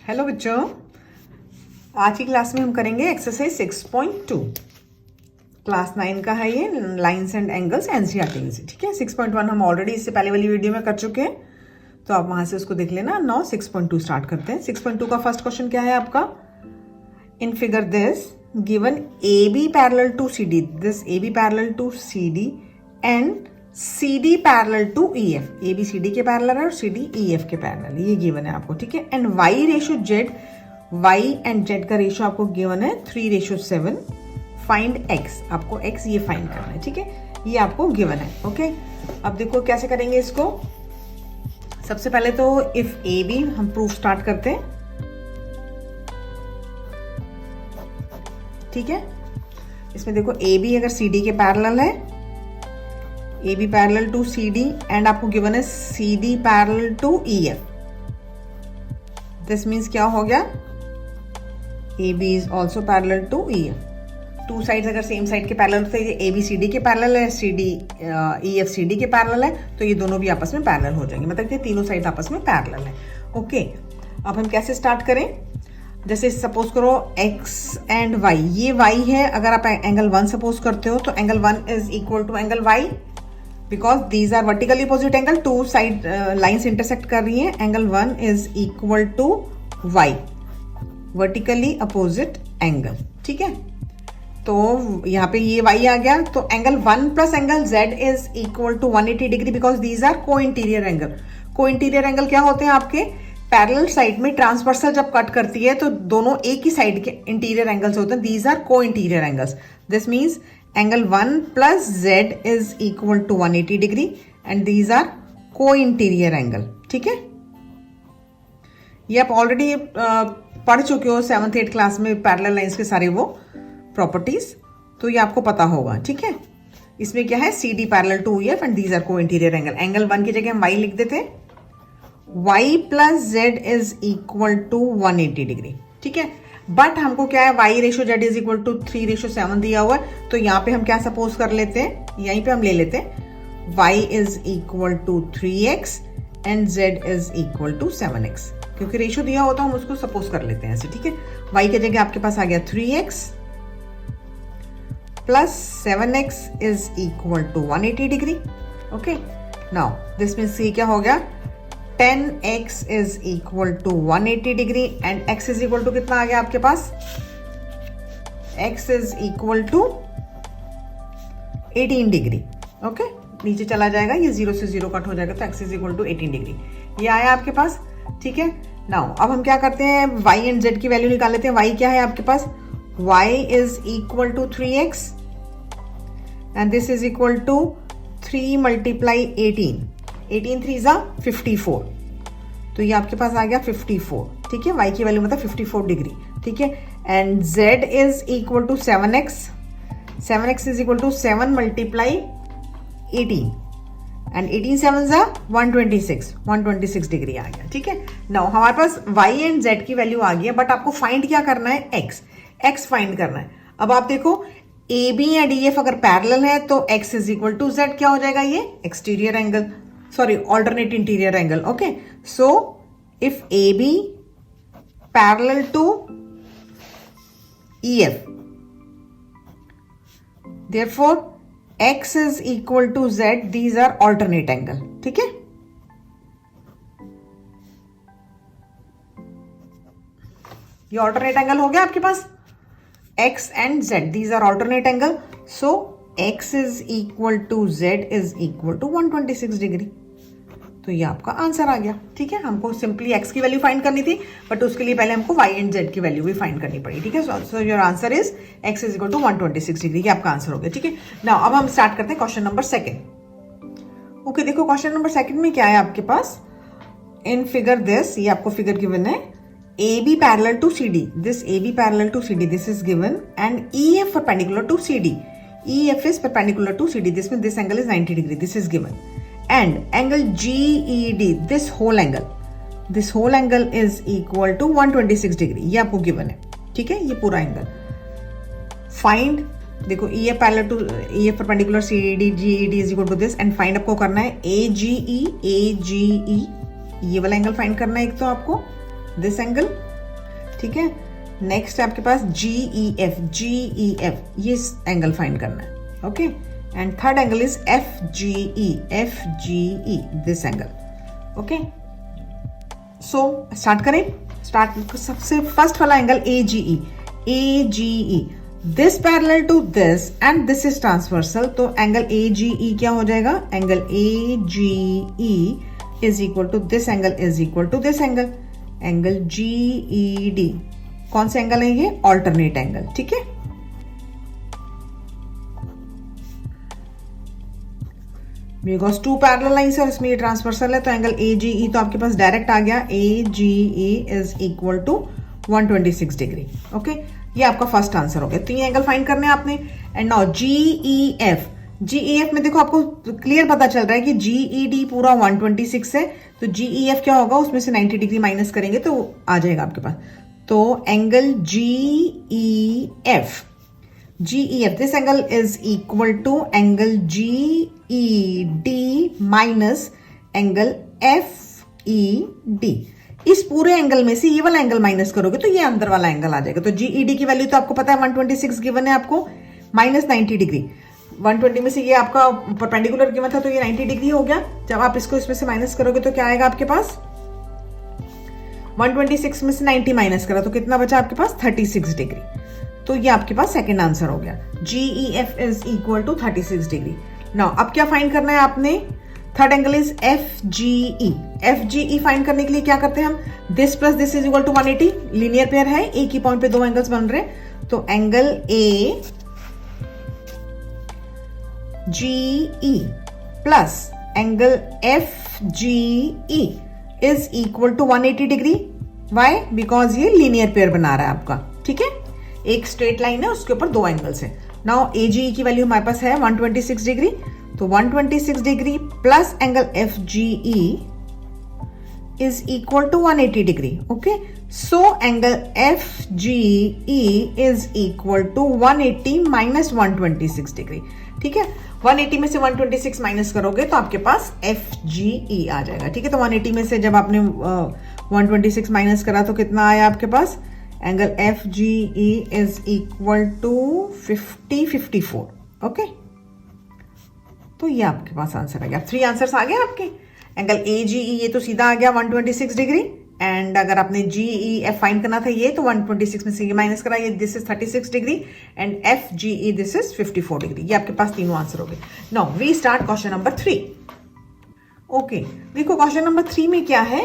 Hello बच्चों, आज की क्लास में हम करेंगे एक्सरसाइज 6.2। क्लास 9 का है ये, लाइंस एंड एंगल्स एनसीईआरटी से। ठीक है, 6.1 हम ऑलरेडी इससे पहले वाली वीडियो में कर चुके हैं, तो आप वहां से उसको देख लेना। नाउ 6.2 स्टार्ट करते हैं। 6.2 का फर्स्ट क्वेश्चन क्या है आपका? In figure this given A B parallel to C D, this A B parallel to C D and C D parallel to E F. A B C D के parallel है और C D E F के parallel, ये given है आपको। ठीक है, and Y ratio Z, Y and Z का रेशो आपको गिवन है 3:7। फाइंड एक्स, आपको एक्स ये फाइंड करना है। ठीक है, ये आपको गिवन है। ओके, अब देखो कैसे करेंगे इसको। सबसे पहले तो इफ ए बी हम प्रूफ स्टार्ट करते हैं। ठीक है, इसमें देखो ए बी अगर सी डी के पैरेलल है, A B parallel to C D and आपको गिवन है C D parallel to E F. This means क्या हो गया? A B is also parallel to E F. Two sides अगर सेम साइड के पैरेलल होते हैं, ए बी सी डी के पैरेलल है, C D E F C D के पैरेलल है, तो ये दोनों भी आपस में पैरेलल हो जाएंगे, मतलब ये तीनों साइड आपस में पैरेलल है। ओके, अब हम कैसे स्टार्ट करें? जैसे सपोज करो x एंड y, ये y है। अगर आप एंगल 1 सपोज करते हो तो angle 1 is equal to angle y, because these are vertically opposite angle, two side lines intersect कर रही हैं। Angle 1 is equal to y, vertically opposite angle. ठीक है, तो यहाँ पे ये y आ गया, तो angle 1 plus angle z is equal to 180 degree, because these are co interior angle. Co interior angle क्या होते हैं? आपके पैरेलल साइड में ट्रांसवर्सल जब कट करती है तो दोनों एक ही साइड के इंटीरियर एंगल्स होते हैं। These are co interior angles. This means angle 1 plus z is equal to 180 degree and these are co interior angle. ठीक है, ये आप ऑलरेडी पढ़ चुके हो 7th 8th क्लास में, पैरेलल लाइंस के सारे वो प्रॉपर्टीज, तो ये आपको पता होगा। ठीक है, इसमें क्या है? C D parallel to E F and these are co interior angle. Angle 1 की जगह हम y लिख देते, y plus z is equal to 180 degree. ठीक है, बट हमको क्या है? y ratio z is equal to 3:7 दिया हुआ है, तो यहाँ पे हम क्या सपोज कर लेते हैं? यहीं पे हम ले लेते हैं y is equal to 3x and z is equal to 7x, क्योंकि रेशो दिया होता है हम उसको सपोज कर लेते हैं ऐसे। ठीक है, y की जगह आपके पास आ गया 3x plus 7x is equal to 180 degree. Okay, now this means ये क्या हो गया? 10x is equal to 180 degree and x is equal to कितना आ गया आपके पास? x is equal to 18 degree. Okay, नीचे चला जाएगा, ये 0 से 0 कट हो जाएगा, तो x is equal to 18 degree ये आया आपके पास। ठीक है, नाउ अब हम क्या करते हैं? y एंड z की वैल्यू निकाल लेते हैं। y क्या है आपके पास? y is equal to 3x and this is equal to 3 multiply 18, 18 3 जा 54, तो ये आपके पास आ गया 54। ठीक है, y की वैल्यू मतलब 54 डिग्री। ठीक है, and z is equal to 7x, 7x is equal to 7 multiply 18 and 18 7 जा 126, 126 डिग्री आ गया। ठीक है, नाउ हमारे पास y एंड z की वैल्यू आ गई है, बट आपको फाइंड क्या करना है? x फाइंड करना है। अब आप देखो A B and E F अगर पैरेलल है तो x is equal to z क्या हो जाएगा? ये exterior angle, sorry alternate interior angle. Okay, so if AB parallel to EF, therefore x is equal to z, these are alternate angle. ठीक है, ये alternate angle हो गया आपके पास। x and z, these are alternate angle, so x is equal to z is equal to 126 degree. तो ये आपका आंसर आ गया। ठीक है, हमको सिंपली x की वैल्यू फाइंड करनी थी, बट उसके लिए पहले हमको y एंड z की वैल्यू भी फाइंड करनी पड़ी। ठीक है, so your answer is x is equal to 126 degree, ये आपका आंसर हो गया। ठीक है, नाउ अब हम स्टार्ट करते हैं क्वेश्चन नंबर 2। ओके, देखो क्वेश्चन नंबर 2 में क्या है आपके पास? इन फिगर दिस, ये आपको फिगर गिवन है, AB parallel to CD, this AB parallel to CD, this is given, and EF perpendicular to CD, EF is perpendicular to CD. This means this angle is 90 degree. This is given. And angle GED, this whole angle is equal to 126 degree. ये आपको given है। ठीक है, ये पूरा angle find. देखो EF parallel to EF perpendicular CD, GED is equal to this, and find आपको करना है AGE, ये वाला एंगल फाइंड करना है। एक तो आपको दिस एंगल ठीक है। नेक्स्ट है आपके पास GEF, GEF ये एंगल फाइंड करना है, okay. And third angle is FGE, FGE this angle, okay. So start करें। स्टार्ट सबसे फर्स्ट वाला angle AGE, AGE this parallel to this and this is transversal, तो एंगल AGE क्या हो जाएगा, angle AGE is equal to this angle is equal to this angle, angle GED। कौन सा angle है ये, ऑल्टरनेट एंगल, ठीक है। बिकॉज टू पैरेलल लाइंस और इसमें ये ट्रांसवर्सल है, तो एंगल AGE तो आपके पास डायरेक्ट आ गया, AGE is equal to 126 degree, okay. ये आपका फर्स्ट आंसर हो गया। तो ये एंगल फाइंड करने हैं आपने। एंड नाउ GEF, GEF में देखो आपको क्लियर पता चल रहा है कि GED पूरा 126 है, तो GEF क्या होगा, उसमें से 90 डिग्री माइनस करेंगे तो आ जाएगा आपके पास। तो angle GEF, this angle is equal to angle GED minus angle FED। इस पूरे एंगल में से ये वाला एंगल माइनस करोगे तो ये अंदर वाला एंगल आ जाएगा। तो GED की वैल्यू तो आपको पता है 126 गिवन है आपको, माइनस 90 डिग्री। 120 में से ये आपका परपेंडिकुलर गिवन था, तो ये 90 डिग्री हो गया। जब आप इसको इसमें से माइनस करोगे तो क्या आएगा आपके पास, 126 में से 90 माइनस करा तो कितना बचा आपके पास, 36 डिग्री। तो ये आपके पास सेकंड आंसर हो गया, GEF is equal to 36 degree. Now अब क्या फाइंड करना है आपने, third angle is FGE। FGE find करने के लिए क्या करते हैं हम, this plus this is equal to 180, linear pair है, एक ही पॉइंट पे दो एंगल्स बन रहे हैं, तो angle AGE plus angle FGE is equal to 180 degree. Why, because ये लीनियर पेयर बना रहा है आपका, ठीक है। एक स्ट्रेट लाइन है, उसके ऊपर दो एंगल्स है। नाउ AGE की वैल्यू हमारे पास है 126 डिग्री, तो 126 degree plus angle FGE is equal to 180 degree, okay. So angle FGE is equal to 180 minus 126 degree, ठीक है। 180 में से 126 माइनस करोगे तो आपके पास FGE आ जाएगा, ठीक है। तो 180 में से जब आपने 126 माइनस करा तो कितना आया आपके पास, angle FGE is equal to 54, okay. तो ये आपके पास आंसर आ गया। 3 आंसर्स आ गए आपके। एंगल AGE ये तो सीधा आ गया 126 डिग्री, एंड अगर आपने GEF फाइंड करना था ये, तो 126 में से ये माइनस करा, ये this is 36 degree, and FGE this is 54 degree. ये आपके पास तीनों आंसर हो गए। Now we start question number 3। ओके, देखो क्वेश्चन नंबर 3 में क्या है,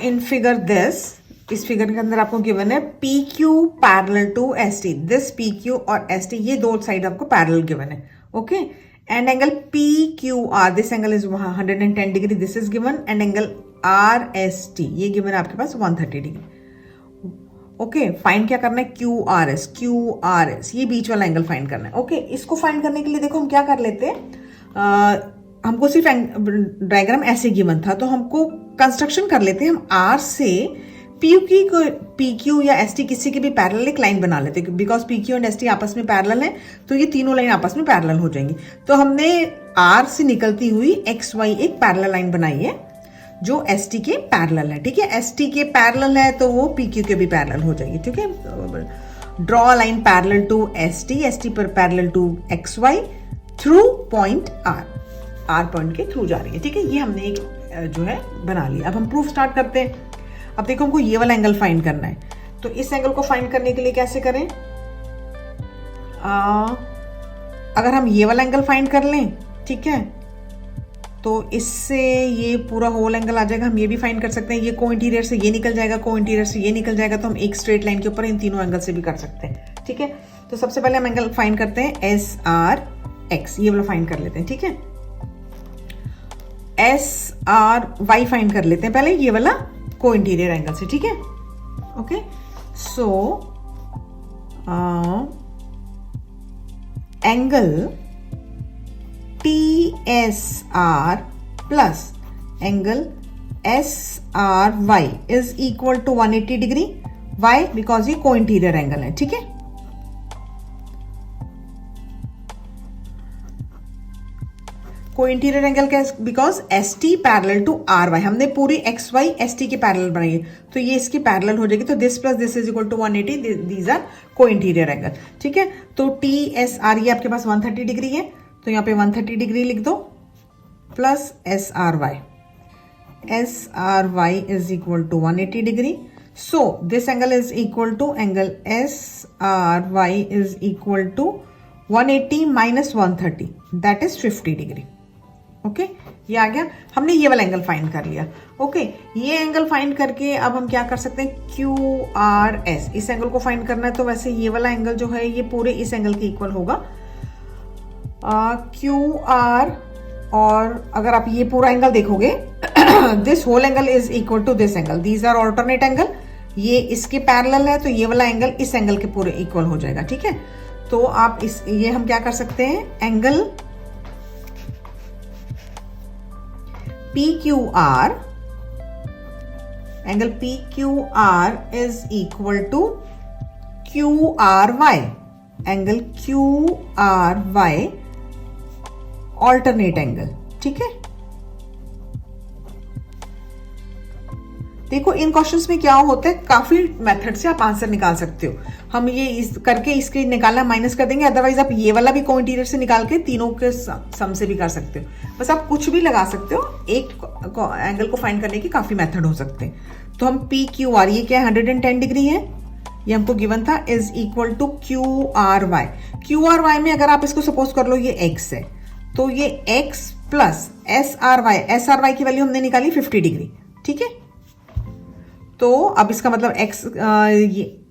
इन फिगर दिस, इस फिगर के अंदर आपको गिवन है PQ parallel to ST। This PQ और ST ये दो साइड आपको पैरेलल गिवन है, okay. And angle PQR, this angle is 110 degree, this is given, and angle RST ये गिवन है आपके पास 130 डिग्री, ओके। फाइंड क्या करना है, QRS, QRS ये बीच वाला एंगल फाइंड करना है, ओके। इसको फाइंड करने के लिए देखो हम क्या कर लेते हैं, हमको सिर्फ डायग्राम ऐसे गिवन था, तो हमको कंस्ट्रक्शन कर लेते हैं। हम R से PQ या ST किसी के भी पैरेलल एक लाइन बना लेते हैं, बिकॉज PQ एंड ST आपस में पैरेलल है, तो ये तीनों लाइन आपस में पैरेलल हो जाएंगी। तो हमने R से निकलती हुई XY एक पैरेलल लाइन बनाई है जो ST के पैरेलल है, ठीक है। ST के पैरेलल है तो वो PQ के भी पैरेलल हो जाएगी, ठीक है। Draw line parallel to ST पर parallel to XY through point R point के थ्रू जा रही है, ठीक है। ये हमने एक जो है बना लिया। अब हम प्रूफ स्टार्ट करते हैं। अब देखो हमको ये वाला एंगल फाइंड करना है, तो इस एंगल को फाइंड करने के लिए कैसे करें, अगर हम ये वाला एंगल फाइंड कर लें, ठीक है, तो इससे ये पूरा होल एंगल आ जाएगा। हम ये भी फाइंड कर सकते हैं, ये को इंटीरियर से ये निकल जाएगा, को इंटीरियर से ये निकल जाएगा, तो हम एक स्ट्रेट लाइन के ऊपर इन तीनों एंगल से भी कर सकते हैं, ठीक है। तो सबसे पहले हम एंगल फाइंड करते हैं SRX, ये वाला फाइंड कर लेते हैं, ठीक है। SRY फाइंड कर लेते हैं पहले, ये वाला को इंटीरियर एंगल से, ठीक है, okay. So angle TSR plus angle SRY is equal to 180 degree. Why, because ये को इंटीरियर एंगल है, ठीक है। को इंटीरियर एंगल क्या है? Because S T parallel to R Y, हमने पूरी एक्स वाई एस टी की पैरेलल बनाई है, तो ये इसकी पैरेलल हो जाएगी, तो this plus this is equal to 180, these are co interior angle. ठीक है, तो टी एस आर ये आपके पास 130 डिग्री है, तो यहाँ पे 130 डिग्री लिख दो, plus S R Y is equal to 180 degree. So this angle is equal to angle SRY is equal to 180 minus 130, that is 50 degree. Okay, ये आ गया, हमने ये वाला एंगल फाइंड कर लिया। ओके, ये एंगल फाइंड करके अब हम क्या कर सकते हैं, QRS, इस एंगल को फाइंड करना है, तो वैसे ये वाला एंगल जो है ये पूरे इस एंगल के इक्वल होगा, QR, और अगर आप ये पूरा एंगल देखोगे this whole angle is equal to this angle, these are alternate angle, ये इसके पैरेलल है, तो ये वाला एंगल इस एंगल के पूरे इक्वल हो जाएगा। ठीक है, तो आप ये हम क्या कर सकते हैं, angle PQR, angle PQR is equal to QRY, angle QRY alternate angle. ठीक है, देखो इन क्वेश्चंस में क्या होता है, काफी मेथड से आप आंसर निकाल सकते हो। हम ये इस करके इसके निकालना माइनस कर देंगे, अदरवाइज आप ये वाला भी को इंटीरियर से निकाल के तीनों के सम से भी कर सकते हो, बस आप कुछ भी लगा सकते हो, एक एंगल को फाइंड करने के काफी मेथड हो सकते हैं। तो हम पी क्यू आर, ये क्या है 110 डिग्री है, ये हमको गिवन था, is equal to Q R Y. Q R Y में अगर आप इसको सपोज कर लो ये एक्स है, तो ये X plus S R Y की वैल्यू हमने निकाली 50 डिग्री। ठीक है, तो अब इसका मतलब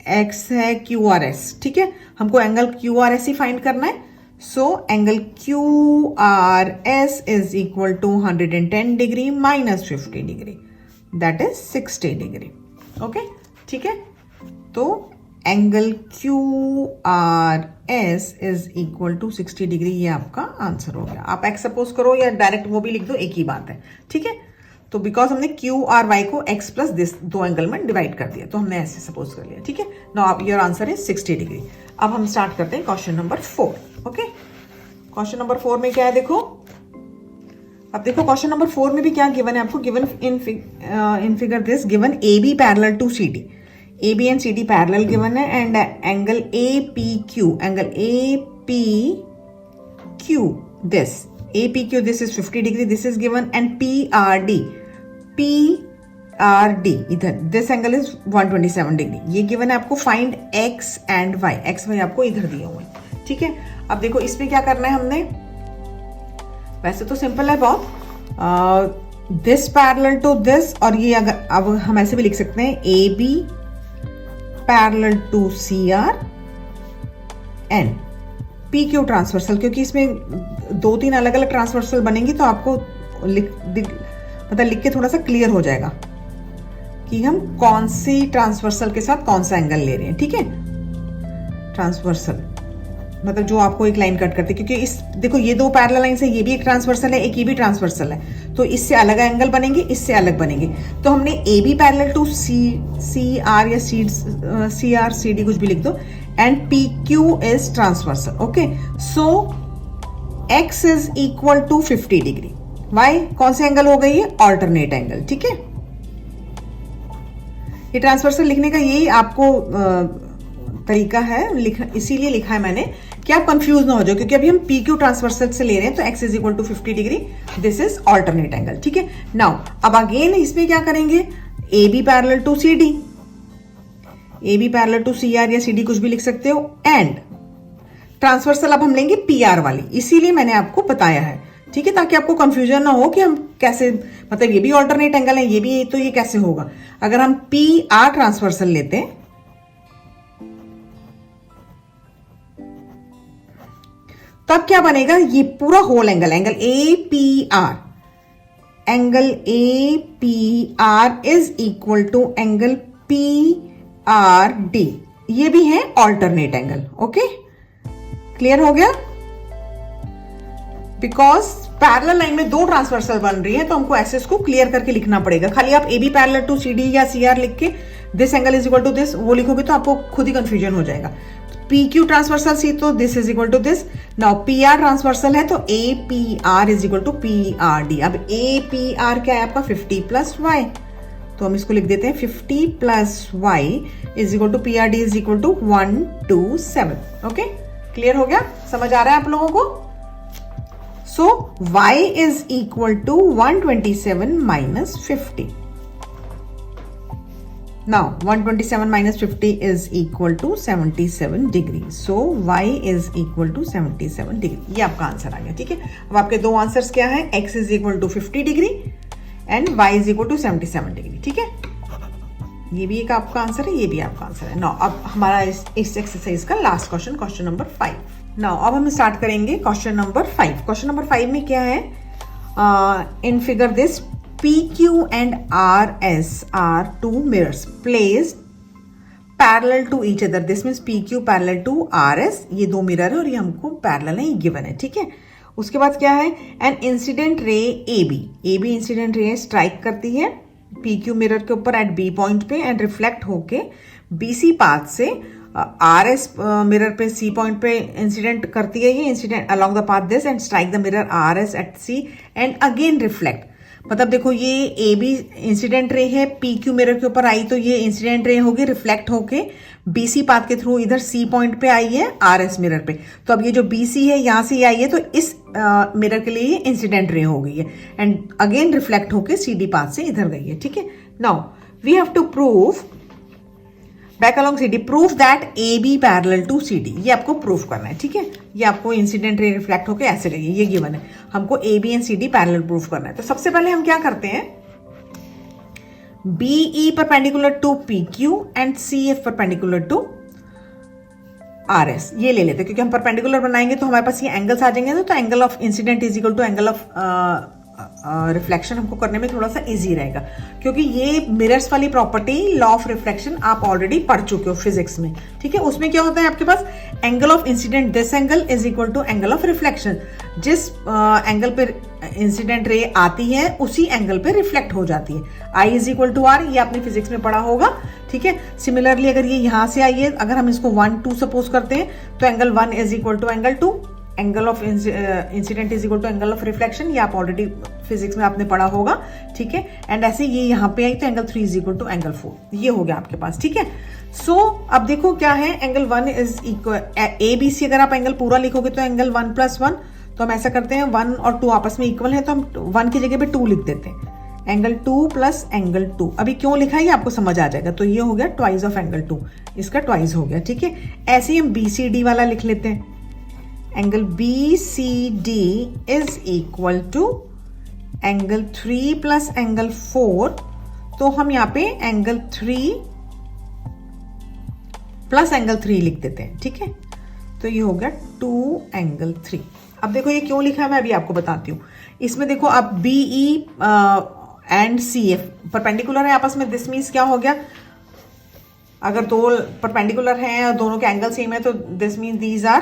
एक्स है क्यू आर एस। ठीक है, हमको एंगल क्यू आर एस ही फाइंड करना है, so angle Q R S is equal to 110 degree minus 50 degree, that is 60 degree. Okay, ठीक है, तो angle Q R S is equal to 60 degree, ये आपका आंसर हो गया। आप एक्स सपोज करो या डायरेक्ट वो भी लिख दो, एक ही बात है। ठीक है, तो बिकॉज हमने क्यू आर वाई को एक्स प्लस दिस दो एंगल में डिवाइड कर दिया, तो हमने ऐसे सपोज कर लिया। ठीक है, नाउ आप योर आंसर इज 60 डिग्री। अब हम स्टार्ट करते हैं question number 4। Okay, question number 4 में क्या है, देखो अब देखो क्वेश्चन नंबर 4 में भी क्या गिवन है आपको, given in figure this, given A B parallel to C D, A B and C D parallel given है, and angle A P Q, angle A P Q this, A P Q this is 50 degree, this is given, and P R D इधर, this angle is 127 degree, ये given है आपको। Find x and y, x y आपको इधर दिए हुए हैं। ठीक है, अब देखो इसमें क्या करना है हमने, वैसे तो सिंपल है बहुत, दिस पैरेलल टू दिस, और ये अगर अब हम ऐसे भी लिख सकते हैं A B parallel to C R and P Q transversal, क्योंकि इसमें 2-3 अलग अलग ट्रांसवर्सल बनेंगी, तो आपको लिख के थोड़ा सा क्लियर हो जाएगा कि हम कौन सी ट्रांसवर्सल के साथ कौन सा एंगल ले रहे हैं। ठीक है, ट्रांसवर्सल मतलब जो आपको एक लाइन कट करती है, क्योंकि इस देखो ये दो पैरेलल लाइन से, ये भी एक ट्रांसवर्सल है, एक ये भी ट्रांसवर्सल है, तो इससे अलग एंगल बनेंगे, इससे अलग बनेंगे। तो हमने A B parallel to C R या सी आर सी डी कुछ भी लिख दो, and P Q is transversal. Okay, so X is equal to 50 degree, Y कौन से एंगल हो गई है, ऑल्टरनेट एंगल। ठीक है, ये ट्रांसवर्सल लिखने का यही आपको तरीका है, इसीलिए लिखा है मैंने कि आप कंफ्यूज ना हो जाओ, क्योंकि अभी हम पी क्यू ट्रांसवर्सल से ले रहे हैं, तो x is equal to 50 degree, this is alternate angle. ठीक है, नाउ अब अगेन इसमें क्या करेंगे, A B parallel to C D, A B parallel to C R या सी डी कुछ भी लिख सकते हो, एंड ट्रांसवर्सल अब हम लेंगे पी आर वाली, इसीलिए मैंने आपको बताया है। ठीक है, ताकि आपको कंफ्यूजन ना हो कि हम कैसे, मतलब ये भी ऑल्टरनेट एंगल है, ये भी, तो ये कैसे होगा। अगर हम पी आर ट्रांसवर्सल लेते हैं, तब क्या बनेगा, ये पूरा whole angle, angle A P R, angle A P R is equal to angle P R D, ये भी है ऑल्टरनेट एंगल। ओके, क्लियर हो गया। बिकॉज पैरेलल लाइन में दो ट्रांसवर्सल बन रही है, तो हमको ऐसे इसको क्लियर करके लिखना पड़ेगा। खाली आप A B parallel to C D या सी आर लिख के this angle is equal to this वो लिखोगे तो आपको खुद ही कंफ्यूजन हो जाएगा। पी क्यू ट्रांसवर्सल सी, तो this is equal to this. Now P R transversal है तो A P R is equal to P R D. अब ए पी आर क्या है आपका 50 प्लस वाई, तो हम इसको लिख देते हैं 50 plus y is equal to P R D is equal to 127। Okay, clear हो गया, समझ आ रहा है आप लोगों को? So y is equal to 127 minus 50। Now 127 minus 50 is equal to 77 degree. So y is equal to 77 degree. ये आपका आंसर आ गया, ठीक है। अब आपके दो आंसर्स क्या है, x is equal to 50 degree and y is equal to 77 degree, ठीक है। ये भी एक आपका आंसर है, ये भी आपका आंसर है। नाउ अब हमारा इस एक्सरसाइज का last question, question number 5। Now अब हम स्टार्ट करेंगे क्वेश्चन नंबर 5। क्वेश्चन नंबर 5 में क्या है, in figure this PQ and RS are two mirrors placed parallel to each other. This means PQ parallel to RS, ये दो mirror है और ये हमको पैरेलल है, ये गिवन है, ठीक है। उसके बाद क्या है, an incident ray AB incident ray strike करती है PQ मिरर के ऊपर एट B पॉइंट पे एंड रिफ्लेक्ट होके BC पाथ से RS मिरर पे C पॉइंट पे इंसिडेंट करती है। ये incident along the path this and strike the mirror RS at C and again reflect. मतलब देखो ये ए बी इंसिडेंट रे है, पी क्यू मिरर के ऊपर आई तो ये इंसिडेंट रे होगी, रिफ्लेक्ट होके बीसी पाथ के थ्रू इधर सी पॉइंट पे आई है आर एस मिरर पे। तो अब ये जो बीसी है यहां से आई है तो इस मिरर के लिए ये इंसिडेंट रे हो गई है एंड अगेन रिफ्लेक्ट होके सी डी पाथ से इधर गई है, ठीक है। Now we have to prove back along C D, proof that A B parallel to C D. ये आपको प्रूफ करना है, ठीक है। ये आपको इंसिडेंट रे रिफ्लेक्ट होकर ऐसे गई है, ये गिवन है, हमको A B and C D parallel proof करना है। तो सबसे पहले हम क्या करते हैं, B E perpendicular to P Q and C F perpendicular to R S, ये ले लेते हैं क्योंकि हम परपेंडिकुलर बनाएंगे तो हमारे पास ये एंगल्स आ जाएंगे। तो angle of incident is equal to angle of reflection हमको करने में थोड़ा सा इजी रहेगा क्योंकि ये मिरर्स वाली प्रॉपर्टी लॉ ऑफ रिफ्लेक्शन आप ऑलरेडी पढ़ चुके हो फिजिक्स में, ठीक है। उसमें क्या होता है आपके पास, angle of incident this angle is equal to angle of reflection. जिस एंगल पे इंसिडेंट रे आती है उसी एंगल पे रिफ्लेक्ट हो जाती है। I is equal to are, ये आपने फिजिक्स में पढ़ा होगा, ठीक है। सिमिलरली अगर ये यहां से आई है, अगर हम इसको 1 2 सपोज करते हैं तो angle 1 is equal to angle 2, angle of incident is equal to angle of reflection, ये आप ऑलरेडी फिजिक्स में आपने पढ़ा होगा, ठीक है। एंड ऐसे ये यहाँ पे आई तो angle 3 is equal to angle 4, ये हो गया आपके पास, ठीक है। सो अब देखो क्या है, angle 1 is equal A B C, अगर आप एंगल पूरा लिखोगे तो एंगल 1 + 1, तो हम ऐसा करते हैं 1 और 2 आपस में इक्वल है तो हम 1 की जगह पे 2 लिख देते हैं, एंगल 2 + एंगल 2। अभी क्यों लिखा है ये आपको समझ आ जाएगा। तो ये हो गया ट्वाइस ऑफ एंगल 2, इसका ट्वाइस हो गया, ठीक है। ऐसे ही हम बी सी डी वाला लिख लेते हैं, angle B C D is equal to angle 3 + angle 4, तो हम यहाँ पे एंगल 3 + एंगल 3 लिख देते हैं, ठीक है। तो ये हो गया 2 एंगल 3। अब देखो ये क्यों लिखा है मैं अभी आपको बताती हूँ। इसमें देखो अब B E and C F perpendicular है आपस में, दिस मीन्स क्या हो गया, अगर दो परपेंडिकुलर हैं और दोनों के एंगल सेम है तो this means these are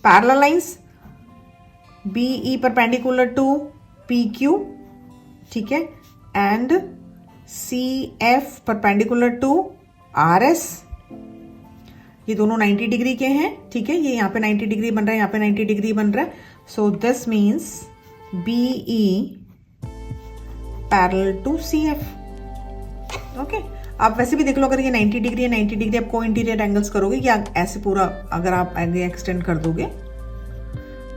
parallel lines. B E perpendicular to P Q, ठीक है, and C F perpendicular to R S, ये दोनों 90 डिग्री के हैं, ठीक है। ये यहाँ पे 90 डिग्री बन रहा है, यहाँ पे 90 डिग्री बन रहा है। So this means B E parallel to C F. Okay, आप वैसे भी देख लो, अगर ये 90 डिग्री है, 90 डिग्री आप को इंटीरियर एंगल्स करोगे या ऐसे पूरा अगर आप आगे एक्सटेंड कर दोगे,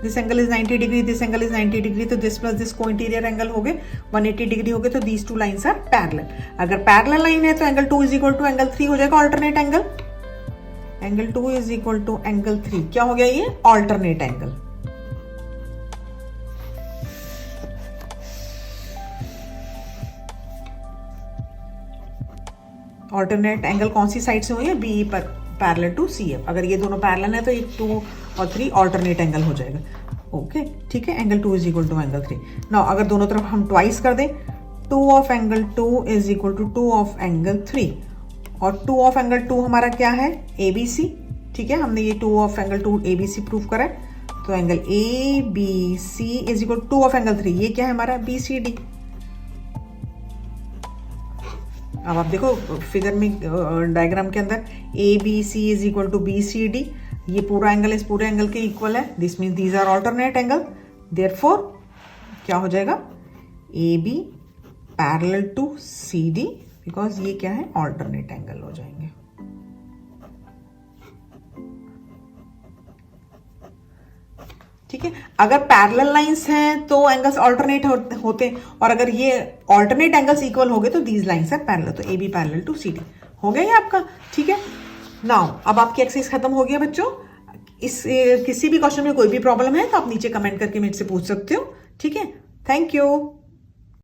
this angle is 90 degree, this angle is 90 degree, तो दिस प्लस दिस को इंटीरियर एंगल हो गए 180 डिग्री हो गए। तो these two lines are parallel. अगर पैरेलल लाइन है तो angle 2 is equal to angle 3 हो जाएगा, alternate angle. Angle 2 is equal to angle 3, क्या हो गया ये, ऑल्टरनेट एंगल। ऑल्टरनेट एंगल कौन सी साइड से हुई है, बी पर पैरेलल टू सी एफ। अगर ये दोनों पैरेलल है तो ये 2 और 3 ऑल्टरनेट एंगल हो जाएगा, ओके, ठीक है। Angle 2 is equal to angle 3। Now अगर दोनों तरफ हम ट्वाइस कर दें, 2 of angle 2 is equal to 2 of angle 3, और 2 ऑफ एंगल 2 हमारा क्या है, ए बी सी, ठीक है। हमने ये 2 of angle 2 A B C prove करा है, तो angle A B C is equal to 2 of angle 3, ये क्या है हमारा, बी सी डी। अब आप देखो फिगर में डायग्राम के अंदर A B C is equal to B C D, ये पूरा एंगल इस पूरे एंगल के इक्वल है, this means these are alternate angle, therefore क्या हो जाएगा, A B parallel to C D, because ये क्या है, ऑल्टरनेट एंगल हो जाएंगे। ठीक है, अगर पैरेलल लाइंस हैं तो एंगल्स ऑल्टरनेट होते, और अगर ये ऑल्टरनेट एंगल्स इक्वल हो गए तो दीज लाइंस आर पैरेलल, तो A B parallel to C D हो गया ये आपका। ठीक है, नाउ अब आपकी एक्सरसाइज खत्म हो गया बच्चों। इस किसी भी क्वेश्चन में कोई भी प्रॉब्लम है तो आप नीचे कमेंट करके मेरे से पूछ सकते हो। ठीक है, थैंक यू।